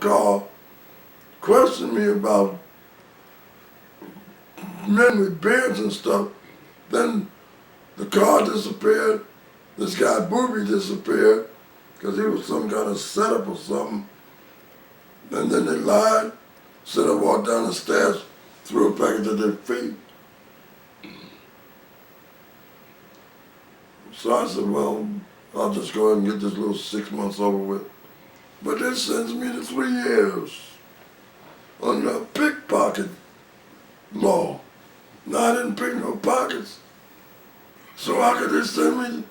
car, questioned me about men with beards and stuff. Then the car disappeared. This guy Booby disappeared because he was some kind of setup or something. And then they lied, said I walked down the stairs, threw a package at their feet. So I said, well, I'll just go ahead and get this little 6 months over with. But they sentenced me to 3 years on the pickpocket law. Now I didn't pick no pockets. So how could they send me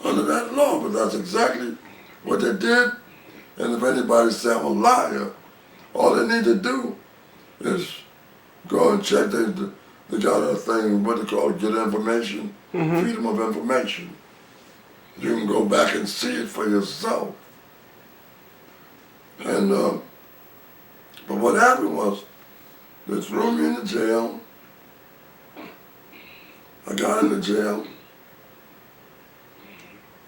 under that law? But that's exactly what they did. And if anybody say I'm a liar, all they need to do is go and check. They got a thing, what they call get information, freedom of information. You can go back and see it for yourself. And, but what happened was, they threw me in the jail. I got into jail.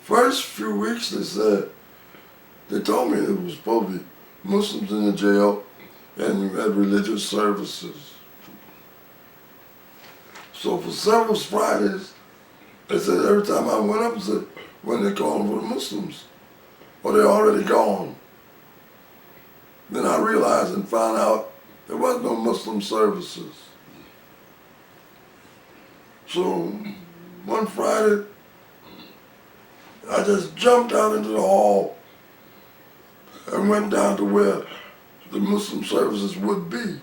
First few weeks they told me there was supposed to be Muslims in the jail and you had religious services. So for several Fridays, they said every time I went up and said, when they calling for the Muslims, or they're already gone. Then I realized and found out there was no Muslim services. So one Friday, I just jumped out into the hall and went down to where the Muslim services would be.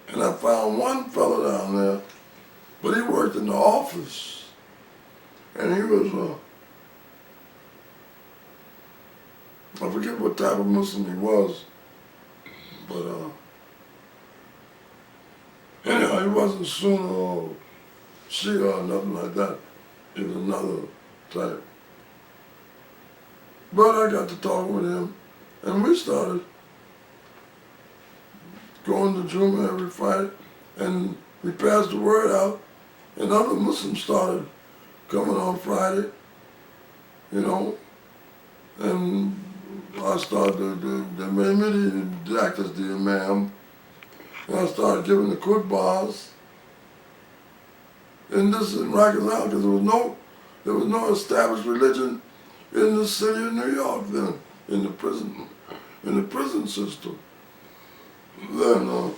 And I found one fellow down there, but he worked in the office. And he was, I forget what type of Muslim he was, but anyhow, he wasn't Sunni or Shia or nothing like that. He was another type. But I got to talk with him, and we started going to Juma every Friday, and we passed the word out, and other Muslims started coming on Friday, you know, and I started, they made me the act as the imam, and I started giving the khutbahs. And this in Rikers Island, because there was no established religion in the city of New York then, in the prison system. Then,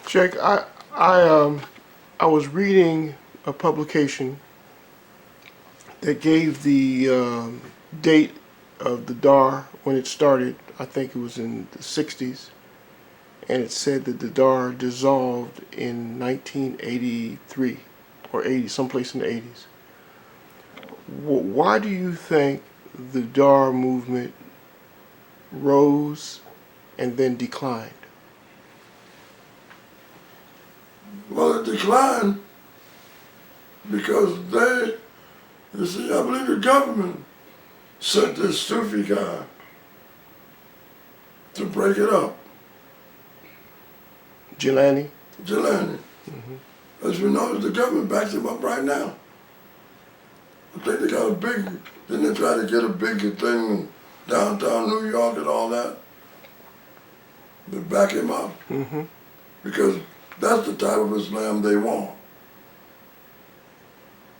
Sheikh, I was reading a publication that gave the date of the Dar when it started. I think it was in the 60s, and it said that the Dar dissolved in 1983 or 80, someplace in the 80s. Why do you think the Dar movement rose and then declined? well, it declined because you see, I believe the government sent this Sufi guy to break it up. Jilani? Jilani. As we know, the government backs him up right now. I think they got didn't they try to get a big thing in downtown New York and all that? They back him up. Because that's the type of Islam they want.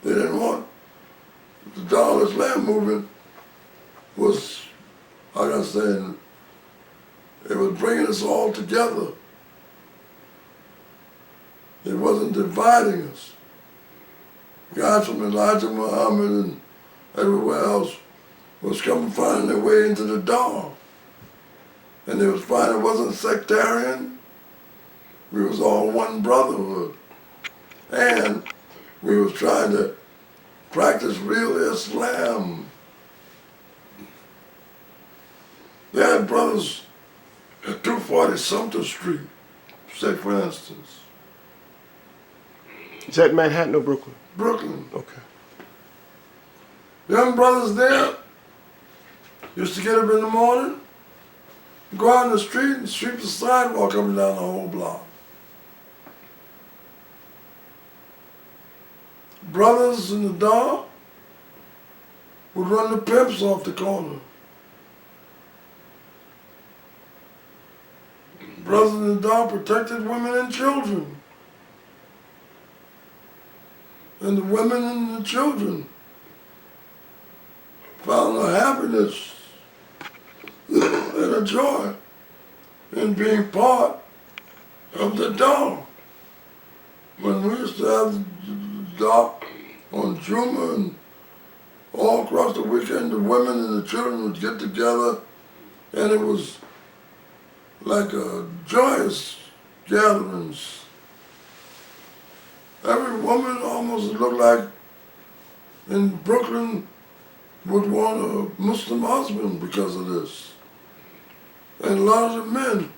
They didn't want, the Dar Ul Islam Movement was, like I said, it was bringing us all together. It wasn't dividing us. Guys from Elijah Muhammad and everywhere else was finding their way into the Dar. And they was finding it wasn't sectarian. We was all one brotherhood. And we was trying to practice real Islam. They had brothers at 240 Sumter Street, say for instance. Is that Manhattan or Brooklyn? Brooklyn. Okay. Young brothers there used to get up in the morning, go out in the street and sweep the sidewalk up and down the whole block. Brothers in the Dar would run the pimps off the corner. brothers in the Dar protected women and children. And the women and the children found a happiness and a joy in being part of the Dar. When we used to have the Dar on Juma and all across the weekend, the women and the children would get together, and it was like a joyous gatherings. Every woman almost looked like in Brooklyn would want a Muslim husband because of this. And a lot of the men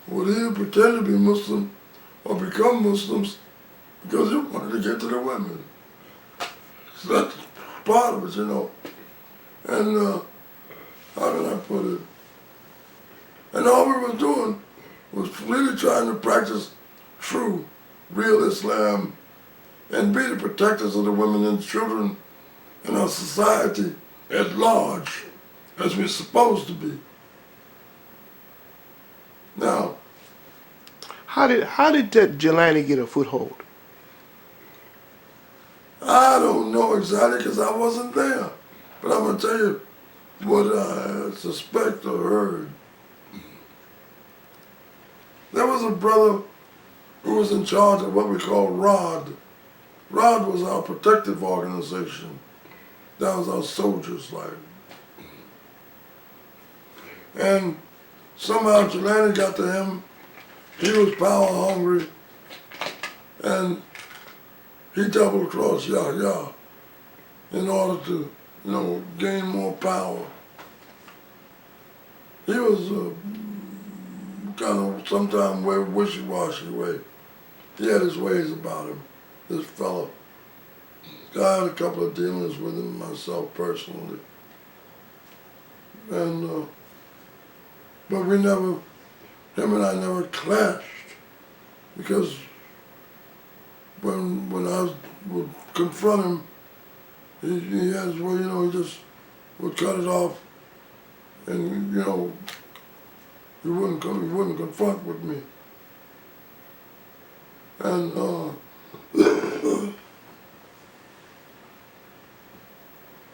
would either pretend to be Muslim or become Muslims because they wanted to get to the women. So that's part of it, you know. And how can I put it? And all we were doing was really trying to practice true, real Islam and be the protectors of the women and children in our society at large, as we're supposed to be. Now, how did that Jelani get a foothold? I don't know exactly because I wasn't there, but I'm gonna tell you what I suspect or heard. There was a brother who was in charge of what we call ROD. ROD was our protective organization. That was our soldiers, like. And somehow Jelani got to him. He was power hungry, and he double crossed Yahya in order to, you know, gain more power. He was kind of sometimes wishy-washy way. He had his ways about him, this fellow. I had a couple of dealings with him myself personally. And, but we never, him and I never clashed, because when I would confront him, he has, well, you know, he just would cut it off, and, you know, he wouldn't confront with me. And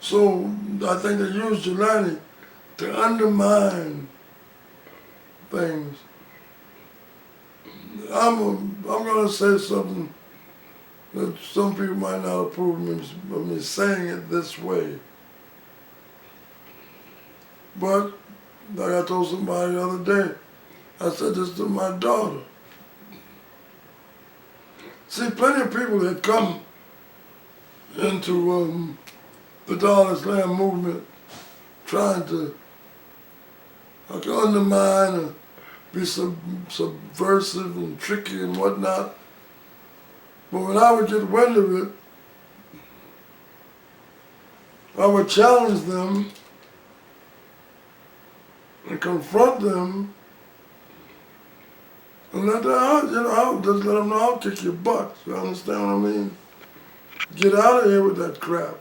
so I think they used Jelani to undermine things. I'm gonna say something that some people might not approve of me saying it this way. But like I told somebody the other day, I said this to my daughter. See, plenty of people had come into the Dar Ul Islam Movement trying to undermine or be subversive and tricky and whatnot. But when I would get wind of it, I would challenge them and confront them and let them out, you know, I'll just let them know I'll kick your butt. You understand what I mean? Get out of here with that crap.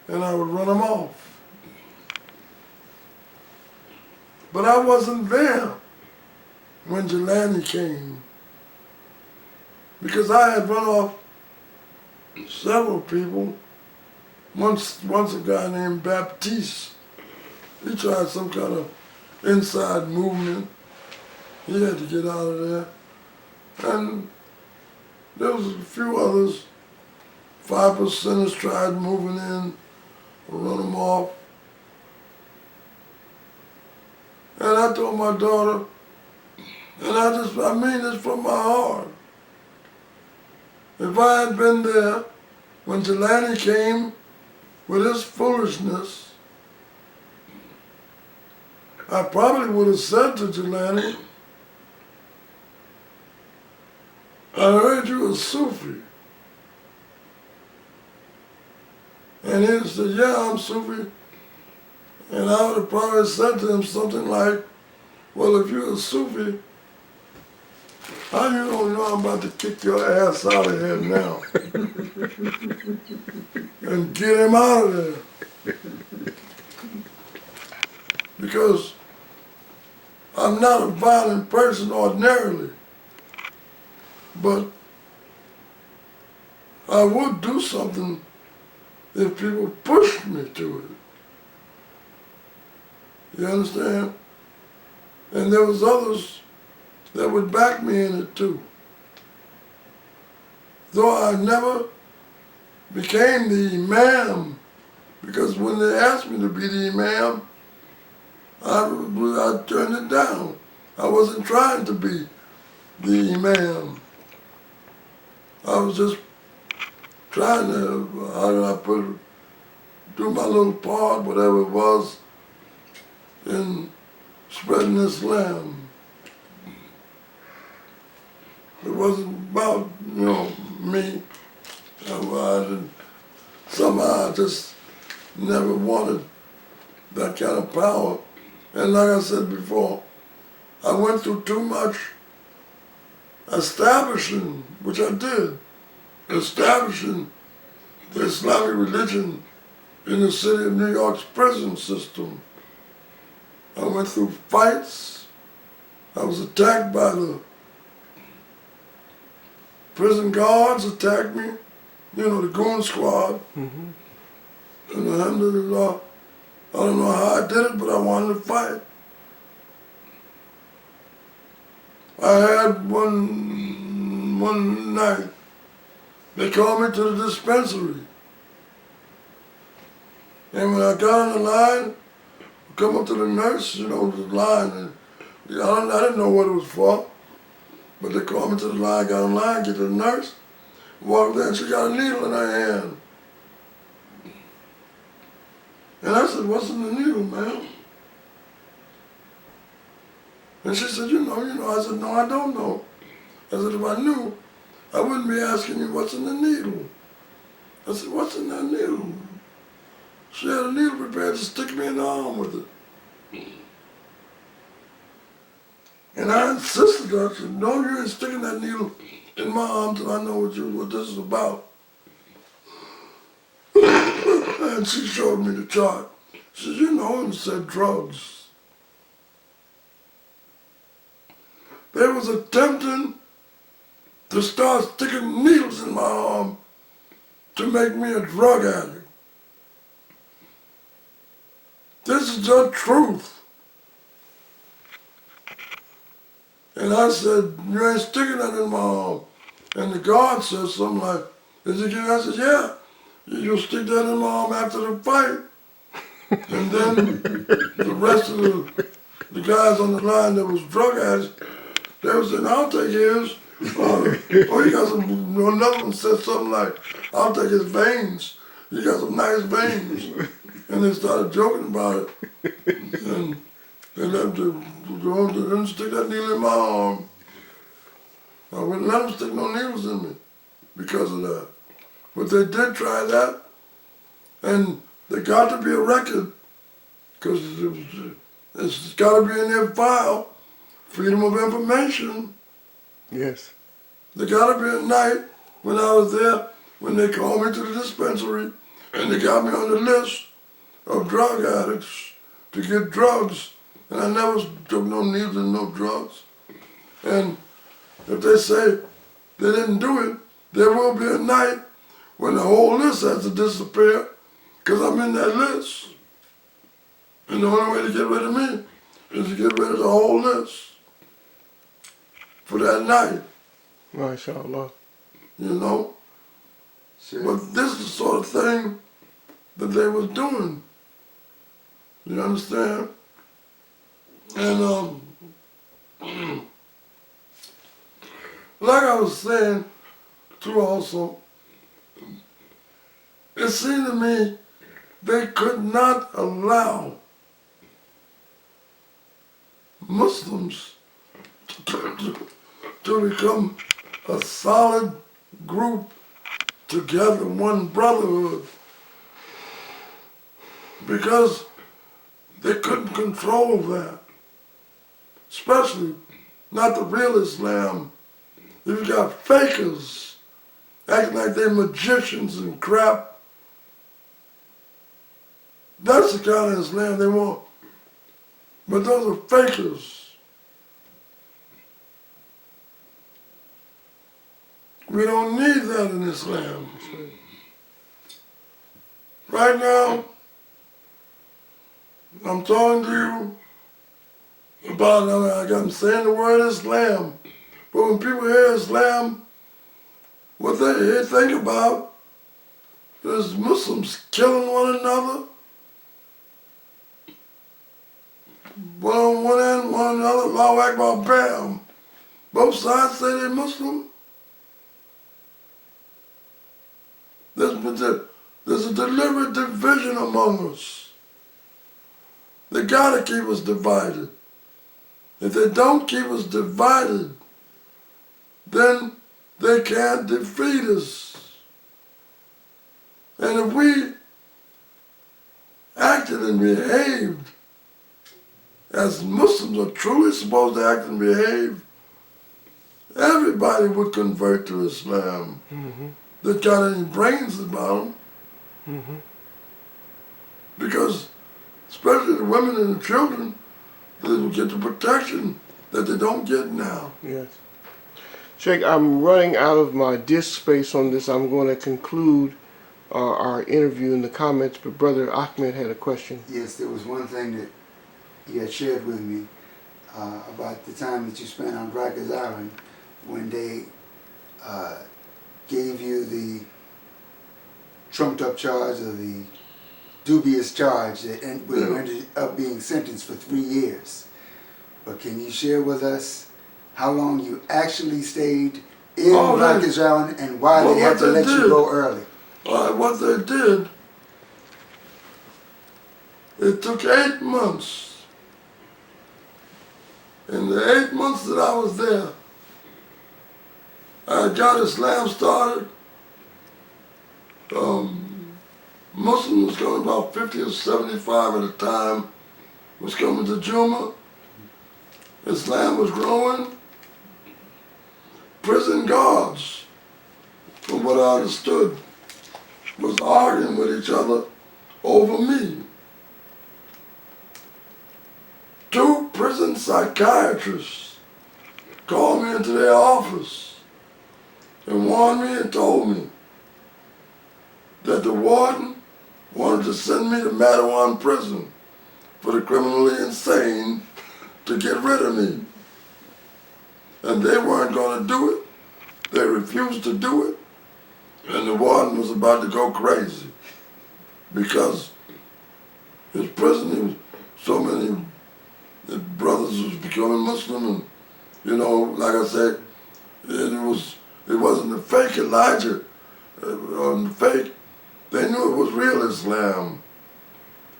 And I would run them off. But I wasn't there when Jelani came, because I had run off several people. Once a guy named Baptiste, he tried some kind of inside movement. He had to get out of there. And there was a few others. 5%ers tried moving in, run them off. And I told my daughter, and I mean this from my heart, if I had been there when Jelani came with his foolishness, I probably would have said to Jelani, I heard you a Sufi. And he would have said, yeah, I'm Sufi. And I would have probably said to him something like, well, if you're a Sufi, how you don't know I'm about to kick your ass out of here now? And get him out of there. Because I'm not a violent person ordinarily, but I would do something if people pushed me to it. You understand? And there was others that would back me in it too. Though I never became the imam, because when they asked me to be the imam, I turned it down. I wasn't trying to be the imam. I was just trying to, how do I put it, do my little part, whatever it was, in spreading Islam. It wasn't about, me. Somehow I just never wanted that kind of power. And like I said before, I went through too much establishing, which I did, establishing the Islamic religion in the city of New York's prison system. I went through fights. I was attacked by the prison guards, attacked me, the goon squad. Mm-hmm. And alhamdulillah, I don't know how I did it, but I wanted to fight. I had one night, they called me to the dispensary. And when I got on the line, come up to the nurse, the line, and I didn't know what it was for, but they called me to the line, got on the line, get to the nurse, walked in, she got a needle in her hand. And I said, "What's in the needle, ma'am?" And she said, I said, "No, I don't know." I said, "If I knew, I wouldn't be asking you what's in the needle." I said, "What's in that needle?" She had a needle prepared to stick me in the arm with it. And I insisted, I said, "No, you ain't sticking that needle in my arm till I know what this is about." And she showed me the chart. She said, and said drugs. They was attempting to start sticking needles in my arm to make me a drug addict. This is the truth. And I said, "You ain't sticking that in my arm." And the guard said something like, "Is it you?" I said, "Yeah. You'll stick that in my arm after the fight." And then the rest of the guys on the line that was drug addicts, they was saying, "I'll take his." Or you got some, another one said something like, "I'll take his veins. You got some nice veins." And they started joking about it. And they didn't stick that needle in my arm. I wouldn't let them stick no needles in me because of that. But they did try that, and there got to be a record, because it's got to be in their file, Freedom of Information. Yes. There got to be a night when I was there, when they called me to the dispensary, and they got me on the list of drug addicts to get drugs, and I never took no needles and no drugs. And if they say they didn't do it, there will be a night when the whole list has to disappear, because I'm in that list. And the only way to get rid of me is to get rid of the whole list for that night. MashaAllah. Sure. But this is the sort of thing that they was doing. You understand? And like I was saying too also, it seemed to me they could not allow Muslims to become a solid group together, one brotherhood, because they couldn't control that, especially not the real Islam. You've got fakers acting like they're magicians and crap. That's the kind of Islam they want. But those are fakers. We don't need that in Islam. Right now, I'm talking to you about, I'm saying the word Islam, but when people hear Islam, what they think about is Muslims killing one another, one on one end, one on the other, Allahu Akbar, bam. Both sides say they're Muslim. There's a deliberate division among us. They gotta keep us divided. If they don't keep us divided, then they can't defeat us. And if we acted and behaved as Muslims are truly supposed to act and behave, everybody would convert to Islam that got any brains about them. Because especially the women and the children, they will get the protection that they don't get now. Yes. Sheikh, I'm running out of my disk space on this. I'm going to conclude our interview in the comments, but Brother Ahmed had a question. Yes, there was one thing that you had shared with me about the time that you spent on Rikers Island when they gave you the trumped up charge or the dubious charge that ended up being sentenced for 3 years. But can you share with us how long you actually stayed in Rikers Island and why they had to let you go early? What they did, it took 8 months. In the 8 months that I was there, I got Islam started. Muslims was coming about 50 or 75 at a time, was coming to Juma. Islam was growing. Prison guards, from what I understood, was arguing with each other over me. 2 prison psychiatrists called me into their office and warned me and told me that the warden wanted to send me to Mattawan prison for the criminally insane to get rid of me. And they weren't going to do it. They refused to do it. And the warden was about to go crazy because his prison, there was so many brothers was becoming Muslim, and you know, like I said, it wasn't the fake Elijah, the fake. They knew it was real Islam,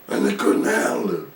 and they couldn't handle it.